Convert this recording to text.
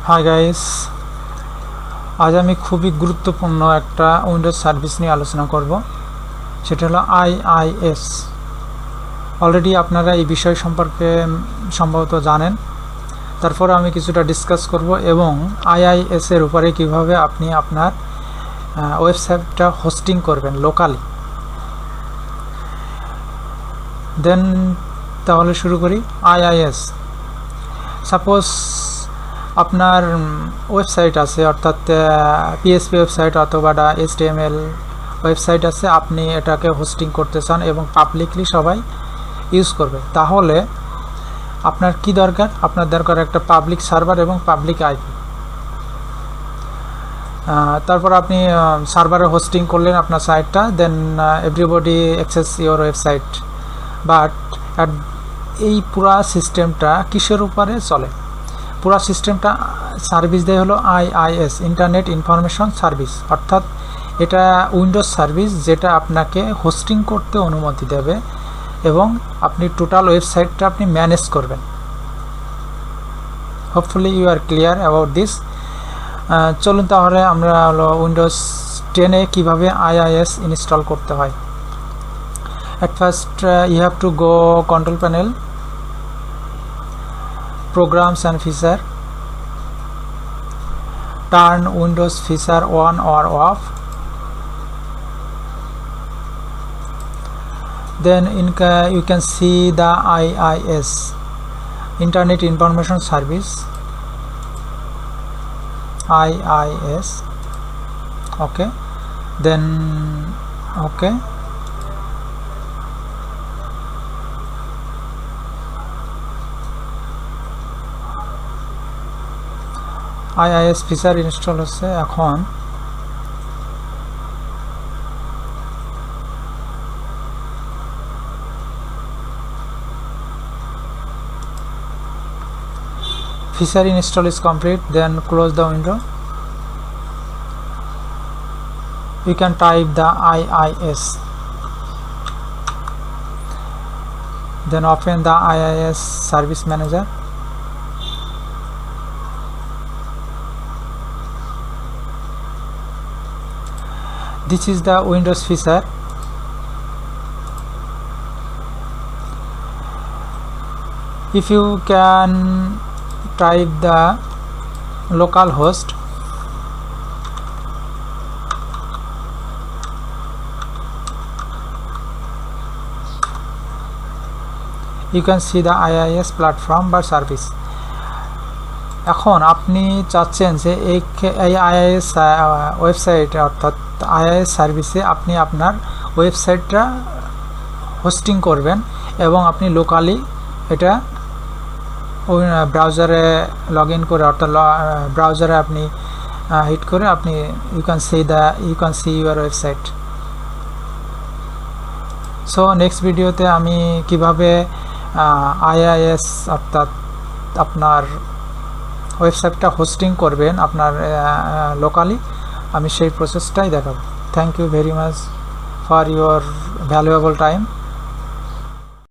Hi guys, আজ আমি খুবই গুরুত্বপূর্ণ একটা উইন্ডোজ সার্ভিস নিয়ে আলোচনা করব। সেটা হলো IIS। অলরেডি আপনারা এই বিষয় সম্পর্কে সম্ভবত জানেন, তারপর আমি কিছুটা ডিসকাস করব এবং IIS এর উপরে কিভাবে আপনি আপনার ওয়েবসাইটটা হোস্টিং করবেন লোকালি। দেন তাহলে শুরু করি। IIS, সাপোজ আপনার ওয়েবসাইট আছে, অর্থাৎ PHP ওয়েবসাইট অথবা HTML ওয়েবসাইট আছে, আপনি এটাকে হোস্টিং করতে চান এবং পাবলিকলি সবাই ইউজ করবে। তাহলে আপনার কি দরকার? আপনার দরকার একটা পাবলিক সার্ভার এবং পাবলিক আইপি। তারপর আপনি সার্ভারে হোস্টিং করলেন আপনার সাইটটা, then everybody access your website. But এই পুরা সিস্টেমটা কিসের উপরে চলে? পুরা সিস্টেমটা সার্ভিস দেয় হলো IIS, ইন্টারনেট ইনফরমেশন সার্ভিস। অর্থাৎ এটা উইন্ডোজ সার্ভিস যেটা আপনাকে হোস্টিং করতে অনুমতি দেবে এবং আপনি টোটাল ওয়েবসাইটটা আপনি ম্যানেজ করবেন। Hopefully you are clear about this. চলুন তাহলে আমরা হলো উইন্ডোজ 10-এ কীভাবে IIS ইনস্টল করতে হয়। At first you have to go control panel, programs and feature, turn Windows feature on or off, then you can see the IIS, Internet Information Service, IIS. Okay, then okay, IIS feature install হচ্ছে। এখন feature install is complete, then close the window. You can type the IIS, then open the IIS service manager. This is the Windows feature. If you can type the local host, you can see the IIS platform বা service. এখন আপনি চাচ্ছেন যে এই IIS website অর্থাৎ IIS সার্ভিসে আপনি আপনার ওয়েবসাইটটা হোস্টিং করবেন এবং আপনি লোকালি এটা ব্রাউজারে লগ ইন করে, অর্থাৎ ব্রাউজারে আপনি হিট করে আপনি you can see your website. So next ভিডিওতে আমি কিভাবে IIS অর্থাৎ আপনার ওয়েবসাইটটা হোস্টিং করবেন আপনার লোকালি, আমি সেই প্রসেসটাই দেখাবো। Thank you very much for your valuable time.